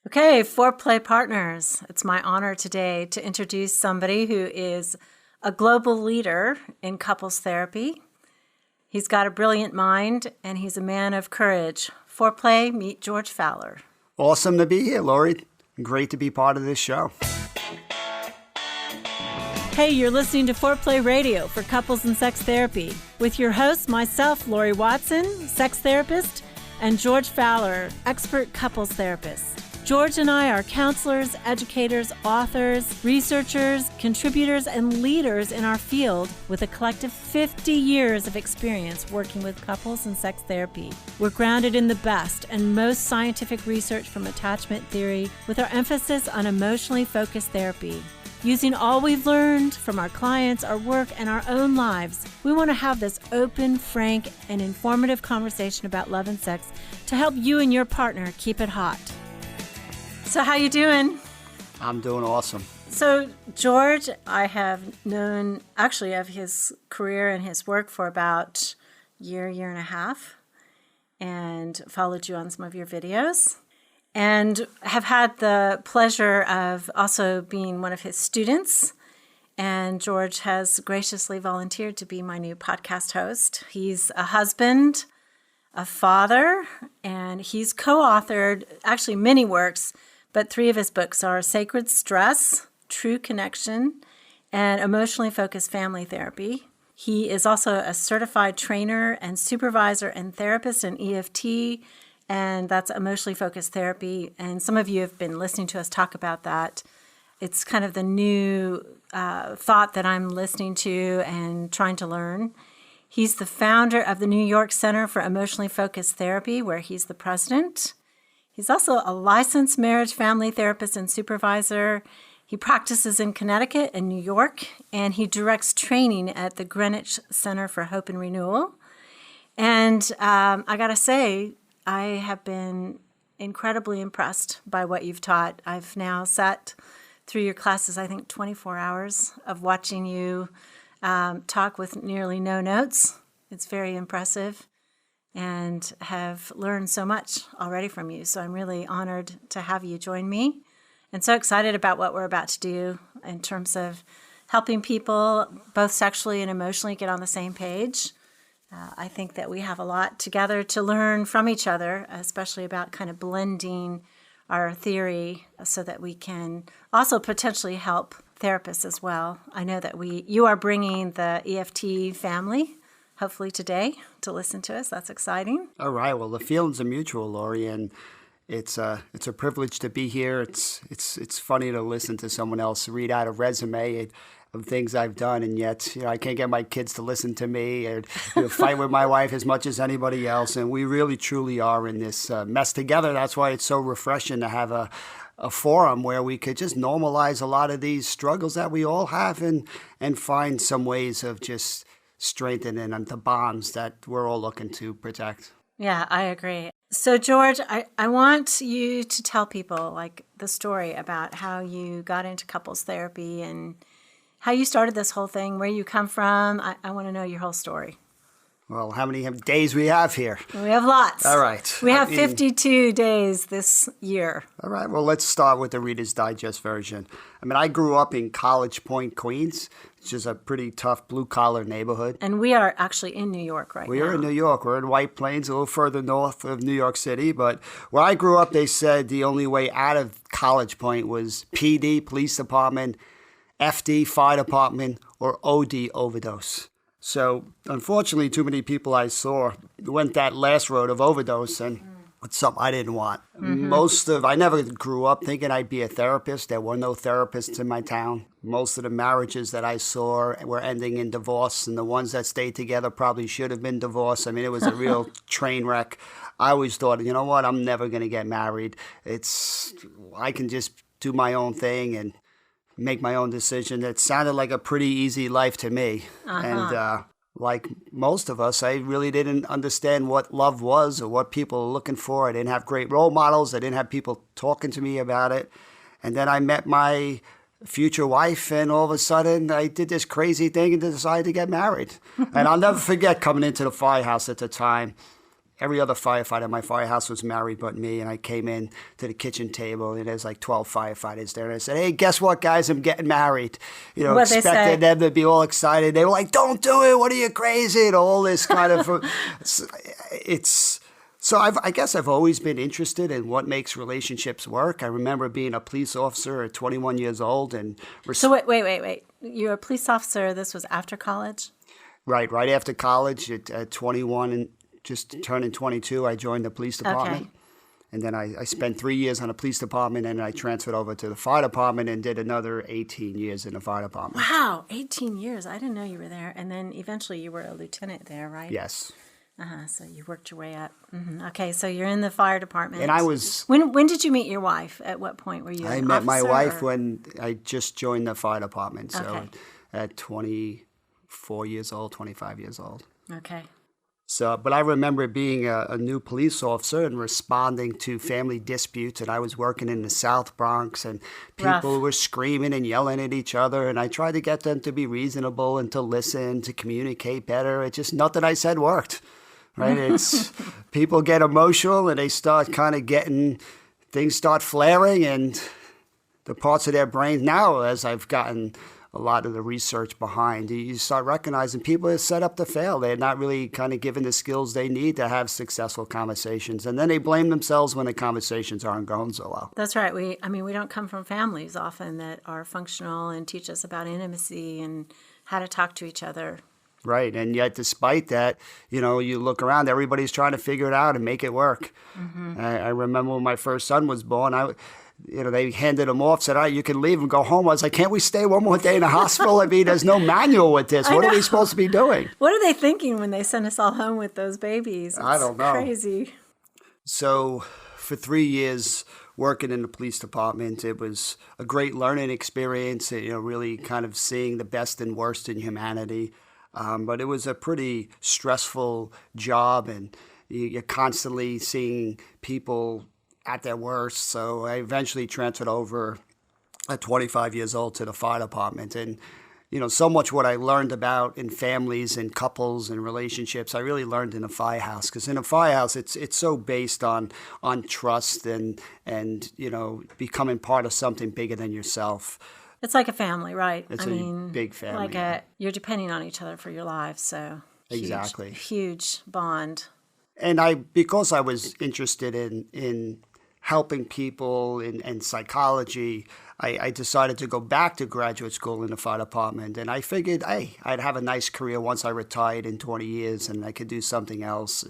Okay, Foreplay partners. It's my honor today to introduce somebody who is a global leader in couples therapy. He's got a brilliant mind, and he's a man of courage. Foreplay, meet George Fowler. Awesome to be here, Laurie. Great to be part of this show. Hey, you're listening to Foreplay Radio for Couples and Sex Therapy with your host, myself, Laurie Watson, sex therapist, and George Fowler, expert couples therapist. George and I are counselors, educators, authors, researchers, contributors, and leaders in our field with a collective 50 years of experience working with couples and sex therapy. We're grounded in the best and most scientific research from attachment theory with our emphasis on emotionally focused therapy. Using all we've learned from our clients, our work, and our own lives, we want to have this open, frank, and informative conversation about love and sex to help you and your partner keep it hot. So how you doing? I'm doing awesome. So George, I have known actually of his career and his work for about a year and a half, and followed you on some of your videos, and have had the pleasure of also being one of his students. And George has graciously volunteered to be my new podcast host. He's a husband, a father, and he's co-authored actually many works, but 3 of his books are Sacred Stress, True Connection, and Emotionally Focused Family Therapy. He is also a certified trainer and supervisor and therapist in EFT, and that's emotionally focused therapy. And some of you have been listening to us talk about that. It's kind of the new thought that I'm listening to and trying to learn. He's the founder of the New York Center for Emotionally Focused Therapy, where he's the president. He's also a licensed marriage family therapist and supervisor. He practices in Connecticut and New York, and he directs training at the Greenwich Center for Hope and Renewal. And I got to say, I have been incredibly impressed by what you've taught. I've now sat through your classes, I think 24 hours of watching you talk with nearly no notes. It's very impressive, and have learned so much already from you. So I'm really honored to have you join me, and so excited about what we're about to do in terms of helping people both sexually and emotionally get on the same page. I think that we have a lot together to learn from each other, especially about kind of blending our theory so that we can also potentially help therapists as well. I know that you are bringing the EFT family hopefully today to listen to us. That's exciting. All right. Well, the feelings are mutual, Laurie, and it's a privilege to be here. It's funny to listen to someone else read out a resume of things I've done, and yet I can't get my kids to listen to me or fight with my wife as much as anybody else. And we really truly are in this mess together. That's why it's so refreshing to have a forum where we could just normalize a lot of these struggles that we all have and find some ways of just strengthening the bonds that we're all looking to protect. Yeah, I agree. So George, I want you to tell people like the story about how you got into couples therapy and how you started this whole thing, where you come from. I want to know your whole story. Well, how many days we have here? We have lots. All right. We have 52 days this year. All right. Well, let's start with the Reader's Digest version. I grew up in College Point, Queens, which is a pretty tough blue-collar neighborhood. And we are actually in New York right now. We are in New York. We're in White Plains, a little further north of New York City. But where I grew up, they said the only way out of College Point was PD, police department, FD, fire department, or OD, overdose. So, unfortunately, too many people I saw went that last road of overdose, and it's something I didn't want. Mm-hmm. I never grew up thinking I'd be a therapist. There were no therapists in my town. Most of the marriages that I saw were ending in divorce, and the ones that stayed together probably should have been divorced. It was a real train wreck. I always thought, you know what, I'm never going to get married. I can just do my own thing and make my own decision. It sounded like a pretty easy life to me. And like most of us, I really didn't understand what love was or what people were looking for. I didn't have great role models. I didn't have people talking to me about it. And then I met my future wife, and all of a sudden I did this crazy thing and decided to get married. And I'll never forget coming into the firehouse at the time. every other firefighter in my firehouse was married but me, and I came in to the kitchen table, and there's like 12 firefighters there, and I said, hey, guess what, guys, I'm getting married. You know, What'd they expected say? them to be all excited. They were like, don't do it, what are you, crazy, and all this kind of, so I guess I've always been interested in what makes relationships work. I remember being a police officer at 21 years old. So wait. You're a police officer. This was after college? Right after college at 21 and just turning 22, I joined the police department. Okay. And then I spent 3 years on the police department, and I transferred over to the fire department and did another 18 years in the fire department. Wow, 18 years. I didn't know you were there. And then eventually you were a lieutenant there, right? Yes. So you worked your way up. Okay, so you're in the fire department. And I was... When did you meet your wife? At what point were you I an met my officer, wife or? when I just joined the fire department. So Okay. at 24 years old, 25 years old. Okay. So, but I remember being a new police officer and responding to family disputes. And I was working in the South Bronx, and people were screaming and yelling at each other. And I tried to get them to be reasonable and to listen, to communicate better. It just, nothing I said worked. Right? It's people get emotional and they start kind of things start flaring, and the parts of their brains now, as I've gotten a lot of the research behind, you start recognizing people are set up to fail. They're not really kind of given the skills they need to have successful conversations. And then they blame themselves when the conversations aren't going so well. That's right. We don't come from families often that are functional and teach us about intimacy and how to talk to each other. Right. And yet, despite that, you know, you look around, everybody's trying to figure it out and make it work. Mm-hmm. I remember when my first son was born, they handed him off, said, all right, you can leave and go home. I was like, can't we stay one more day in the hospital? I mean, there's no manual with this. What are we supposed to be doing? What are they thinking when they send us all home with those babies? I don't know. Crazy. So for 3 years working in the police department, it was a great learning experience, really kind of seeing the best and worst in humanity. But it was a pretty stressful job, and you're constantly seeing people at their worst. So I eventually transferred over at 25 years old to the fire department. And, so much what I learned about in families and couples and relationships, I really learned in the firehouse. Because in a firehouse, it's so based on trust and becoming part of something bigger than yourself. It's like a family, right? It's a big family. You're depending on each other for your lives, so exactly, huge bond. And because I was interested in helping people and psychology, I decided to go back to graduate school in the fire department. And I figured, hey, I'd have a nice career once I retired in 20 years, and I could do something else.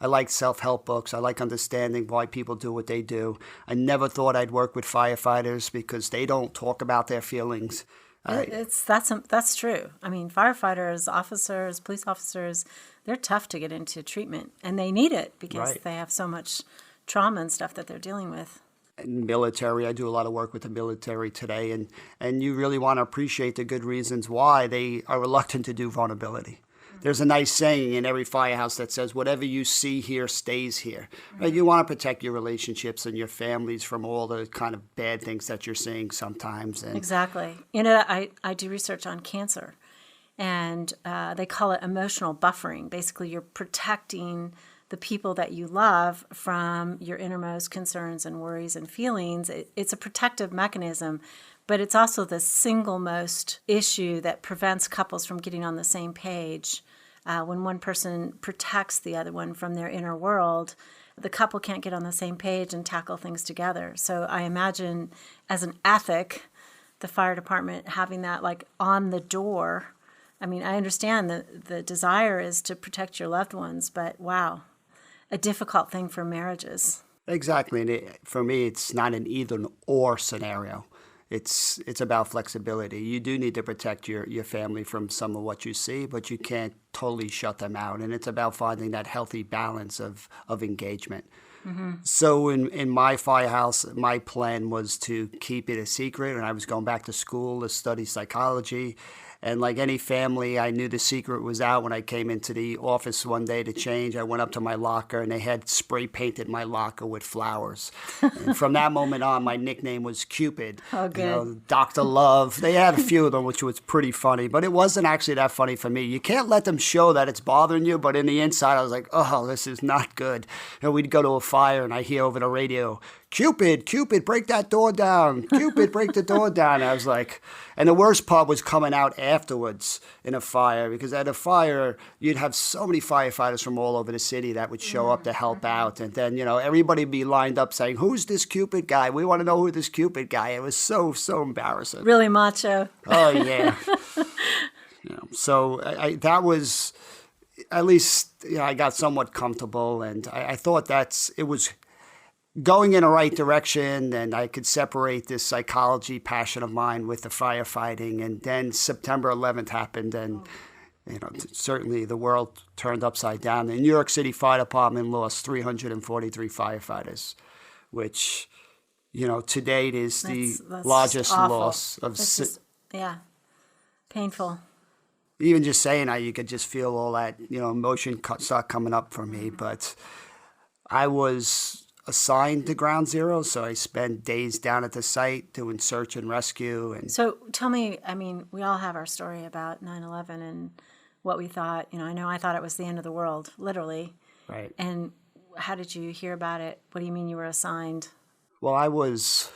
I like self-help books. I like understanding why people do what they do. I never thought I'd work with firefighters because they don't talk about their feelings. That's true. I mean, firefighters, officers, police officers, they're tough to get into treatment, and they need it because they have so much trauma and stuff that they're dealing with. Military, I do a lot of work with the military today, and you really want to appreciate the good reasons why they are reluctant to do vulnerability. There's a nice saying in every firehouse that says, whatever you see here stays here. Right? You want to protect your relationships and your families from all the kind of bad things that you're seeing sometimes. Exactly. I do research on cancer, and they call it emotional buffering. Basically, you're protecting the people that you love from your innermost concerns and worries and feelings. It's a protective mechanism, but it's also the single most issue that prevents couples from getting on the same page. When one person protects the other one from their inner world, the couple can't get on the same page and tackle things together. So I imagine as an ethic, the fire department having that like on the door. I mean, I understand the desire is to protect your loved ones, but wow, a difficult thing for marriages. Exactly. And for me, it's not an either-or scenario. It's about flexibility. You do need to protect your family from some of what you see, but you can't totally shut them out. And it's about finding that healthy balance of engagement. Mm-hmm. So in my firehouse, my plan was to keep it a secret, and I was going back to school to study psychology. And like any family, I knew the secret was out when I came into the office one day to change. I went up to my locker and they had spray painted my locker with flowers. And from that moment on, my nickname was Cupid. Oh, good. Dr. Love. They had a few of them, which was pretty funny, but it wasn't actually that funny for me. You can't let them show that it's bothering you, but in the inside, I was like, oh, this is not good. We'd go to a fire and I hear over the radio, Cupid, Cupid, break that door down. Cupid, break the door down. I was like, and the worst part was coming out afterwards in a fire, because at a fire, you'd have so many firefighters from all over the city that would show up to help out. And then, everybody would be lined up saying, who's this Cupid guy? We want to know who this Cupid guy is. It was so embarrassing. Really macho. Oh, yeah. So that was, at least, I got somewhat comfortable, and I thought it was going in the right direction, and I could separate this psychology passion of mine with the firefighting. And then September 11th happened, and certainly the world turned upside down. The New York City Fire Department lost 343 firefighters, which, to date is the largest awful. Loss of. Painful. Even just saying that, you could just feel all that, emotion start coming up for me. But I was assigned to Ground Zero, so I spent days down at the site doing search and rescue. And so tell me, we all have our story about 9/11 and what we thought. I know I thought it was the end of the world, literally. Right. And how did you hear about it? What do you mean you were assigned? Well, I was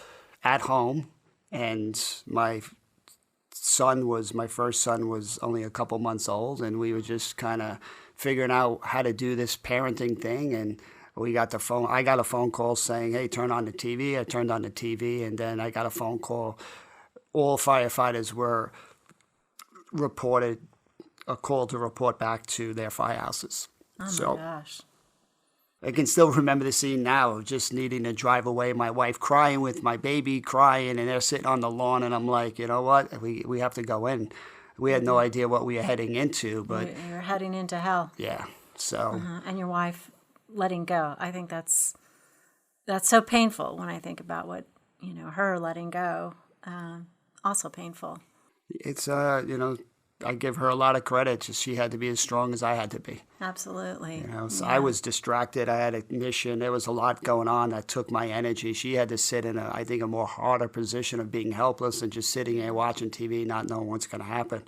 at home, and my first son was only a couple months old, and we were just kind of figuring out how to do this parenting thing. And I got a phone call saying, hey, turn on the TV. I turned on the TV, and then I got a phone call. All firefighters were reported a call to report back to their firehouses. Oh, my gosh. I can still remember the scene now of just needing to drive away, my wife crying with my baby crying, and they're sitting on the lawn, and I'm like, you know what? We have to go in. We had no idea what we were heading into, but you're heading into hell. Yeah. So and your wife letting go. I think that's so painful when I think about what, her letting go. Also painful. It's, I give her a lot of credit. She had to be as strong as I had to be. Absolutely. So I was distracted. I had a mission. There was a lot going on that took my energy. She had to sit in I think, a more harder position of being helpless and just sitting there watching TV, not knowing what's going to happen.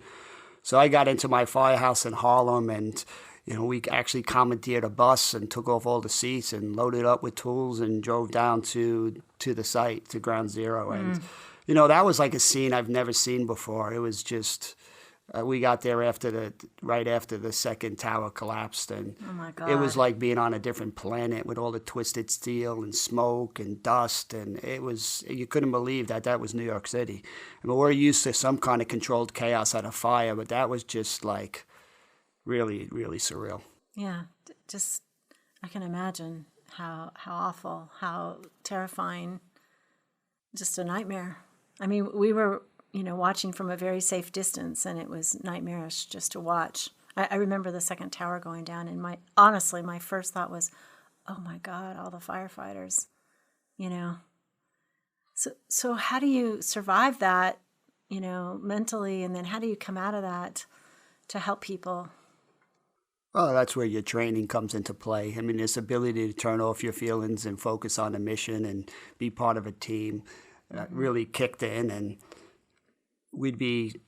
So I got into my firehouse in Harlem, and we actually commandeered a bus and took off all the seats and loaded up with tools and drove down to the site, to Ground Zero. And, that was like a scene I've never seen before. It was just, we got there right after the second tower collapsed. And oh my God. It was like being on a different planet with all the twisted steel and smoke and dust. And you couldn't believe that was New York City. We're used to some kind of controlled chaos at a fire, but that was just like, really, really surreal. Yeah, just I can imagine how awful, how terrifying, just a nightmare. We were, watching from a very safe distance, and it was nightmarish just to watch. I remember the second tower going down, and honestly, my first thought was, oh my God, all the firefighters, So how do you survive that, mentally, and then how do you come out of that to help people? Well, that's where your training comes into play. This ability to turn off your feelings and focus on the mission and be part of a team really kicked in. And we'd be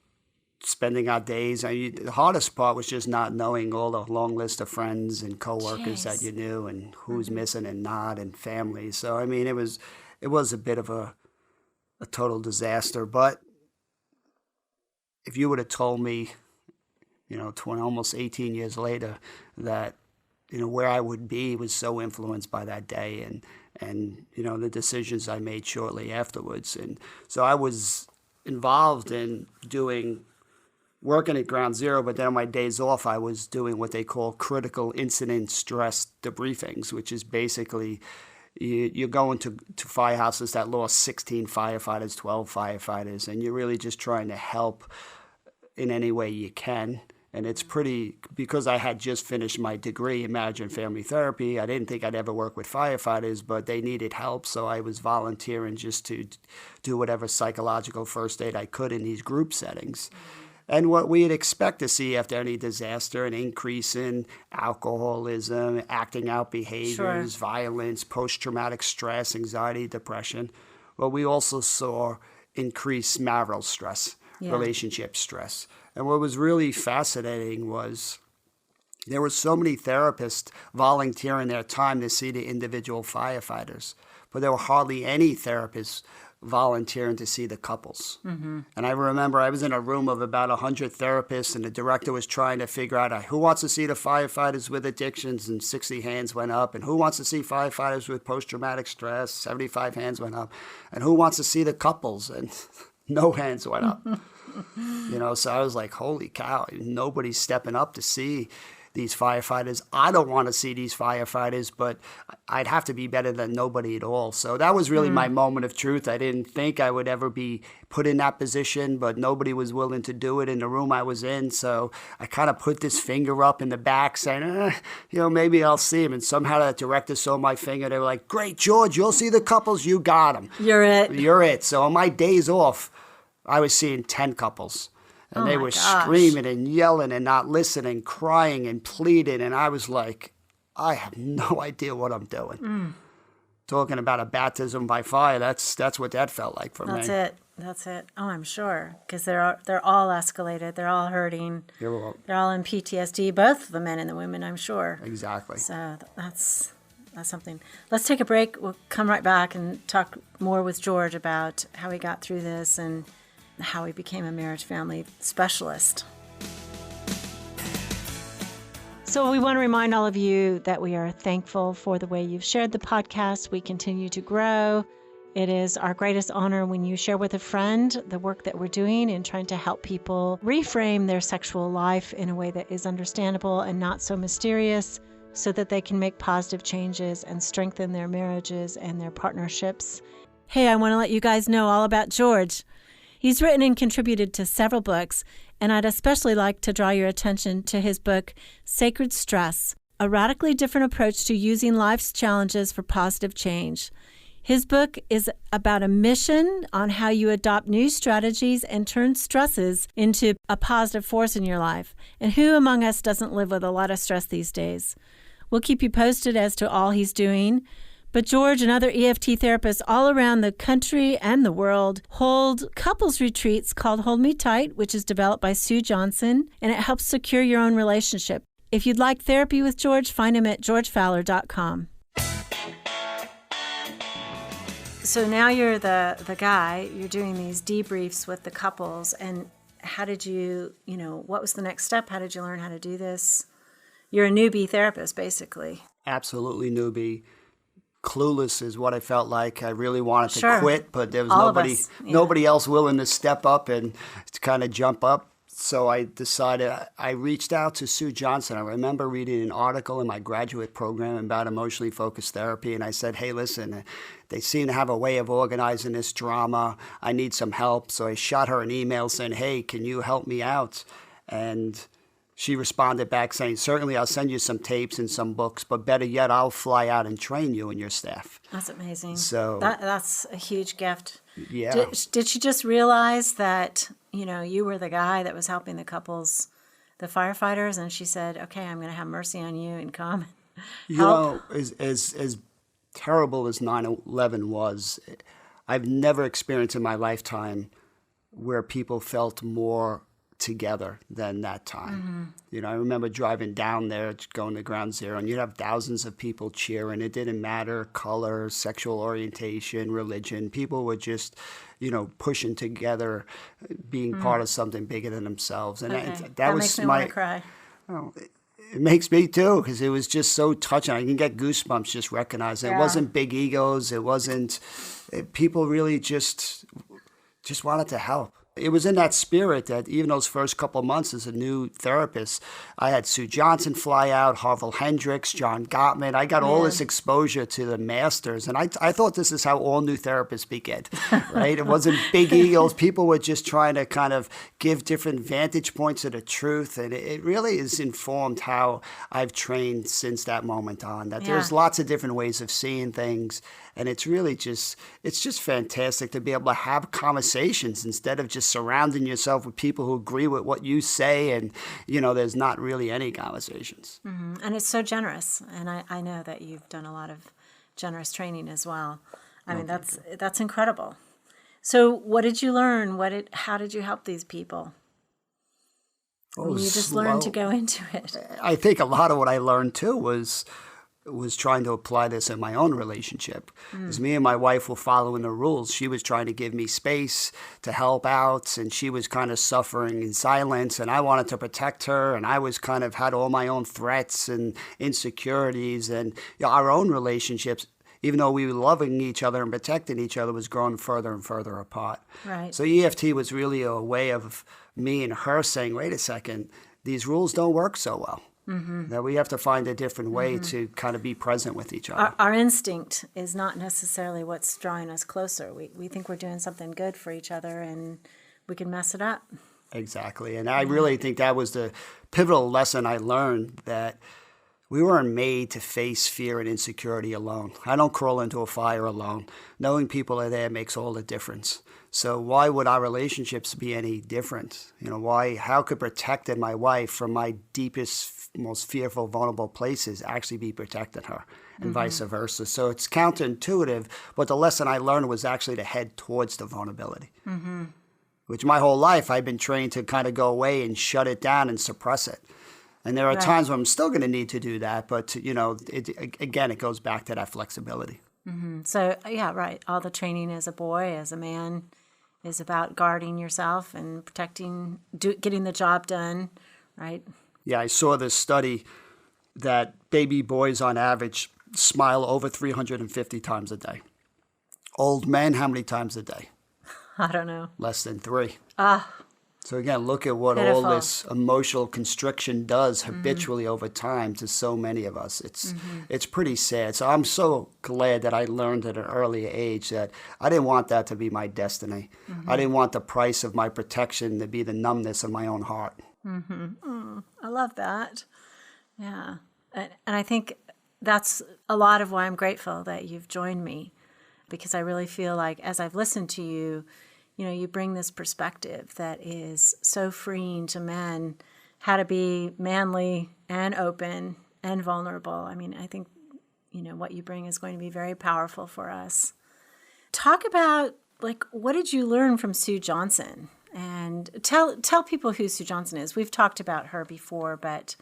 spending our days. The hardest part was just not knowing all the long list of friends and coworkers that you knew, and who's missing and not, and family. So, it was a bit of a total disaster. But if you would have told me, 20, almost 18 years later, that, where I would be was so influenced by that day and the decisions I made shortly afterwards. And so I was involved in working at Ground Zero, but then on my days off, I was doing what they call critical incident stress debriefings, which is basically you're going to firehouses that lost 16 firefighters, 12 firefighters, and you're really just trying to help in any way you can. And it's because I had just finished my degree in marriage and family therapy, I didn't think I'd ever work with firefighters, but they needed help, so I was volunteering just to do whatever psychological first aid I could in these group settings. And what we'd expect to see after any disaster, an increase in alcoholism, acting out behaviors, violence, post-traumatic stress, anxiety, depression. But we also saw increased marital stress, relationship stress. And what was really fascinating was there were so many therapists volunteering their time to see the individual firefighters, but there were hardly any therapists volunteering to see the couples. And I remember I was in a room of about 100 therapists, and the director was trying to figure out who wants to see the firefighters with addictions, and 60 hands went up, and who wants to see firefighters with post-traumatic stress, 75 hands went up, and who wants to see the couples, and no hands went up. So I was like, holy cow, nobody's stepping up to see these firefighters. I don't want to see these firefighters, but I'd have to be better than nobody at all. So that was really my moment of truth. I didn't think I would ever be put in that position, but nobody was willing to do it in the room I was in. So I kind of put this finger up in the back saying, maybe I'll see him. And somehow that director saw my finger. They were like, great, George, you'll see the couples. You got them. You're it. You're it. So on my days off, I was seeing 10 couples. And they were screaming and yelling and not listening, crying and pleading. And I was like, I have no idea what I'm doing. Talking about a baptism by fire, that's what that felt like for me. That's it. Oh, I'm sure. Because they're all escalated. They're all hurting. They're all in PTSD, both the men and the women, I'm sure. Exactly. So that's something. Let's take a break. We'll come right back and talk more with George about how he got through this and how he became a marriage family specialist. So we want to remind all of you that we are thankful for the way you've shared the podcast. We continue to grow. It is our greatest honor when you share with a friend the work that we're doing in trying to help people reframe their sexual life in a way that is understandable and not so mysterious, so that they can make positive changes and strengthen their marriages and their partnerships. Hey, I want to let you guys know all about George. He's written and contributed to several books, and I'd especially like to draw your attention to his book, Sacred Stress, a radically different approach to using life's challenges for positive change. His book is about a mission on how you adopt new strategies and turn stresses into a positive force in your life. And who among us doesn't live with a lot of stress these days? We'll keep you posted as to all he's doing. But George and other EFT therapists all around the country and the world hold couples retreats called Hold Me Tight, which is developed by Sue Johnson, and it helps secure your own relationship. If you'd like therapy with George, find him at georgefowler.com. So now you're the guy, you're doing these debriefs with the couples, and how did you, what was the next step? How did you learn how to do this? You're a newbie therapist, basically. Absolutely newbie. Clueless is what I felt like. I really wanted to quit, but there was nobody else willing to step up and to kind of jump up. So I decided, I reached out to Sue Johnson. I remember reading an article in my graduate program about emotionally focused therapy, and I said, hey, listen, they seem to have a way of organizing this drama. I need some help. So I shot her an email saying, hey, can you help me out? And she responded back saying, certainly I'll send you some tapes and some books, but better yet, I'll fly out and train you and your staff. That's amazing. So that's a huge gift. Yeah. Did she just realize that, you were the guy that was helping the couples, the firefighters, and she said, okay, I'm going to have mercy on you and come help? As terrible as 9/11 was, I've never experienced in my lifetime where people felt more together than that time. Mm-hmm. I remember driving down there, going to Ground Zero, and you'd have thousands of people cheering. It didn't matter color, sexual orientation, religion. People were just, pushing together, being part of something bigger than themselves. And that was makes me want to cry. Oh, it makes me too, because it was just so touching. I can get goosebumps just recognizing it. It wasn't big egos. It wasn't. People really just wanted to help. It was in that spirit that even those first couple of months as a new therapist, I had Sue Johnson fly out, Harville Hendricks, John Gottman. I got all this exposure to the masters. And I thought this is how all new therapists begin, right? It wasn't big egos. People were just trying to kind of give different vantage points of the truth. And it really has informed how I've trained since that moment on, that there's lots of different ways of seeing things. And it's really it's just fantastic to be able to have conversations instead of just surrounding yourself with people who agree with what you say and, there's not really any conversations. Mm-hmm. And it's so generous. And I know that you've done a lot of generous training as well. I mean, that's incredible. So what did you learn? How did you help these people? You just learned to go into it. I think a lot of what I learned too was trying to apply this in my own relationship. Because me and my wife were following the rules. She was trying to give me space to help out, and she was kind of suffering in silence, and I wanted to protect her, and I was kind of had all my own threats and insecurities, and our own relationships, even though we were loving each other and protecting each other, was growing further and further apart. Right. So EFT was really a way of me and her saying, wait a second, these rules don't work so well. Mm-hmm. That we have to find a different way to kind of be present with each other. Our instinct is not necessarily what's drawing us closer. We think we're doing something good for each other, and we can mess it up. Exactly. And I really think that was the pivotal lesson I learned, that we weren't made to face fear and insecurity alone. I don't crawl into a fire alone. Knowing people are there makes all the difference. So why would our relationships be any different? How could protecting my wife from my deepest, most fearful, vulnerable places actually be protecting her, and vice versa? So it's counterintuitive, but the lesson I learned was actually to head towards the vulnerability, which my whole life I've been trained to kind of go away and shut it down and suppress it. And there are times when I'm still going to need to do that, but, it goes back to that flexibility. Mm-hmm. So, yeah, right. All the training as a boy, as a man, is about guarding yourself and protecting, getting the job done, right? Yeah, I saw this study that baby boys on average smile over 350 times a day. Old men, how many times a day? I don't know. Less than 3. Ah. So again, look at what all this emotional constriction does habitually over time to so many of us. It's pretty sad. So I'm so glad that I learned at an early age that I didn't want that to be my destiny. I didn't want the price of my protection to be the numbness of my own heart. I love that. Yeah. And I think that's a lot of why I'm grateful that you've joined me, because I really feel like as I've listened to you, you bring this perspective that is so freeing to men, how to be manly and open and vulnerable. I mean, I think, what you bring is going to be very powerful for us. Talk about, what did you learn from Sue Johnson? And tell people who Sue Johnson is. We've talked about her before, but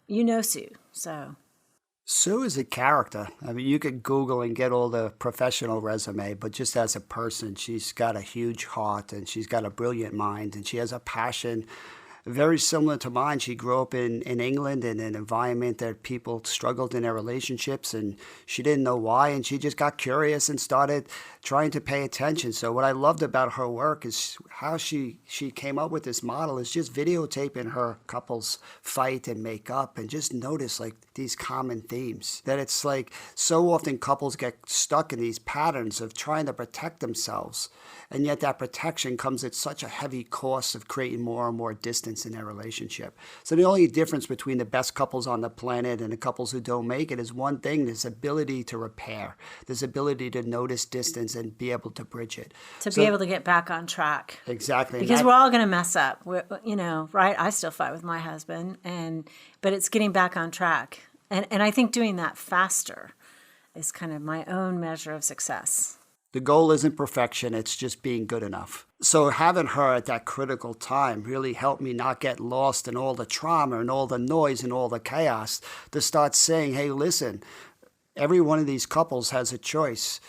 Sue, so... Sue is a character. I mean, you could Google and get all the professional resume, but just as a person, she's got a huge heart, and she's got a brilliant mind, and she has a passion very similar to mine. She grew up in England in an environment that people struggled in their relationships, and she didn't know why, and she just got curious and started trying to pay attention. So what I loved about her work is how she came up with this model is just videotaping her couples fight and make up, and just notice these common themes. That it's so often couples get stuck in these patterns of trying to protect themselves, and yet that protection comes at such a heavy cost of creating more and more distance in their relationship. So the only difference between the best couples on the planet and the couples who don't make it is one thing: this ability to repair, this ability to notice distance and be able to bridge it. To be able to get back on track. Exactly. Because we're all going to mess up, right? I still fight with my husband, but it's getting back on track. And I think doing that faster is kind of my own measure of success. The goal isn't perfection, it's just being good enough. So having her at that critical time really helped me not get lost in all the trauma and all the noise and all the chaos, to start saying, hey, listen, every one of these couples has a choice.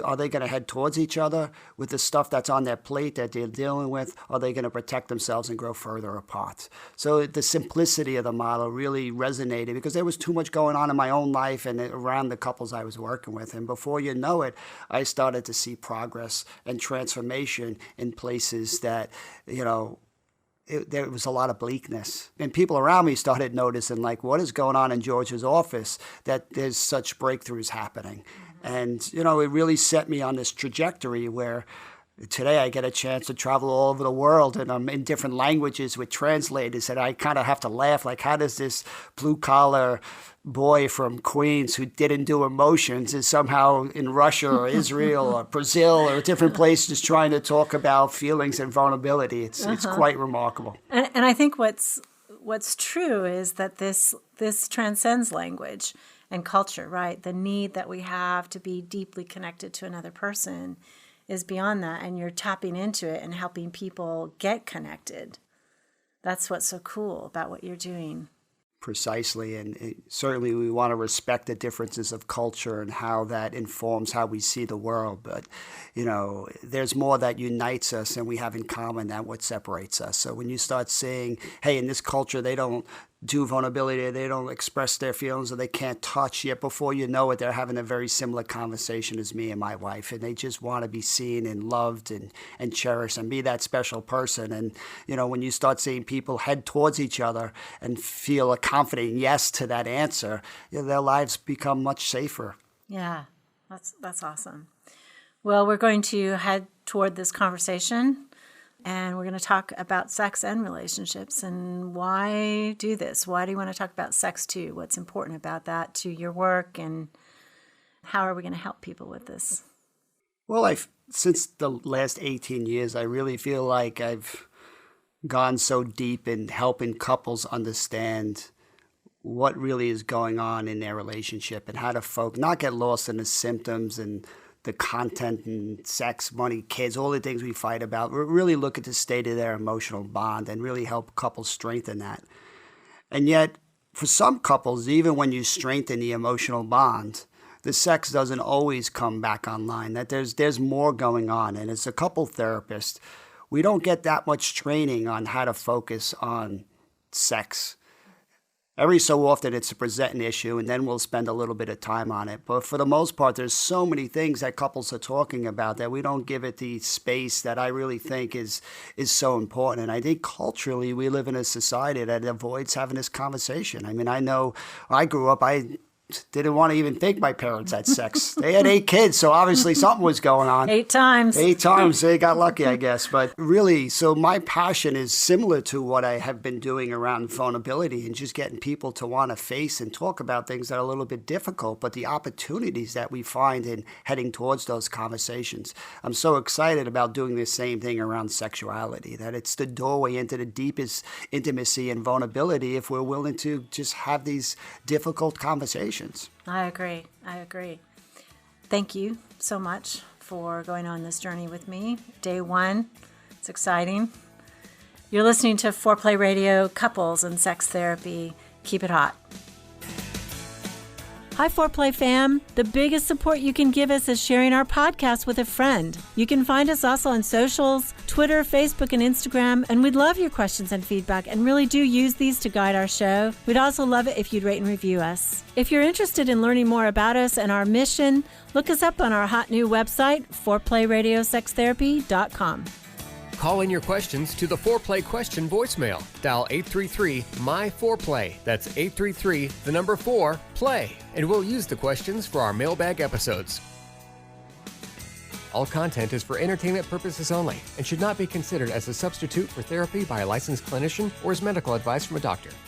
Are they going to head towards each other with the stuff that's on their plate that they're dealing with? Or are they going to protect themselves and grow further apart? So the simplicity of the model really resonated, because there was too much going on in my own life and around the couples I was working with. And before you know it, I started to see progress and transformation in places that, there was a lot of bleakness. And people around me started noticing, what is going on in George's office, that there's such breakthroughs happening. And, it really set me on this trajectory where, Today I get a chance to travel all over the world, and I'm in different languages with translators, and I kind of have to laugh, like, how does this blue-collar boy from Queens who didn't do emotions is somehow in Russia or Israel or Brazil or different places trying to talk about feelings and vulnerability? It's quite remarkable. And I think what's true is that this transcends language and culture, right? The need that we have to be deeply connected to another person is beyond that, and you're tapping into it and helping people get connected. That's what's so cool about what you're doing. Precisely, and certainly we want to respect the differences of culture and how that informs how we see the world. But, there's more that unites us and we have in common than what separates us. So when you start saying, hey, in this culture, they don't do vulnerability, they don't express their feelings, or they can't touch, yet before you know it, they're having a very similar conversation as me and my wife, and they just want to be seen and loved and cherished and be that special person. And, when you start seeing people head towards each other and feel a confident yes to that answer, their lives become much safer. Yeah, that's awesome. Well, we're going to head toward this conversation, and we're going to talk about sex and relationships and why do this? Why do you want to talk about sex too? What's important about that to your work, and how are we going to help people with this? Well, since the last 18 years, I really feel like I've gone so deep in helping couples understand what really is going on in their relationship and how to not get lost in the symptoms and the content and sex, money, kids, all the things we fight about. We really look at the state of their emotional bond and really help couples strengthen that. And yet, for some couples, even when you strengthen the emotional bond, the sex doesn't always come back online, that there's more going on. And as a couple therapist, we don't get that much training on how to focus on sex. Every so often it's a presenting issue, and then we'll spend a little bit of time on it. But for the most part, there's so many things that couples are talking about that we don't give it the space that I really think is so important. And I think culturally we live in a society that avoids having this conversation. I mean, I know I grew up, I didn't want to even think my parents had sex. They had 8 kids, so obviously something was going on. 8 times. 8 times. They got lucky, I guess. But really, so my passion is similar to what I have been doing around vulnerability and just getting people to want to face and talk about things that are a little bit difficult, but the opportunities that we find in heading towards those conversations. I'm so excited about doing the same thing around sexuality, that it's the doorway into the deepest intimacy and vulnerability if we're willing to just have these difficult conversations. I agree. Thank you so much for going on this journey with me. Day 1, it's exciting. You're listening to Foreplay Radio, Couples and Sex Therapy. Keep it hot. Hi, Foreplay fam. The biggest support you can give us is sharing our podcast with a friend. You can find us also on socials, Twitter, Facebook, and Instagram, and we'd love your questions and feedback and really do use these to guide our show. We'd also love it if you'd rate and review us. If you're interested in learning more about us and our mission, look us up on our hot new website, foreplayradiosextherapy.com. Call in your questions to the Foreplay question voicemail. Dial 833-MY-4PLAY. That's 833-4-PLAY. And we'll use the questions for our mailbag episodes. All content is for entertainment purposes only and should not be considered as a substitute for therapy by a licensed clinician or as medical advice from a doctor.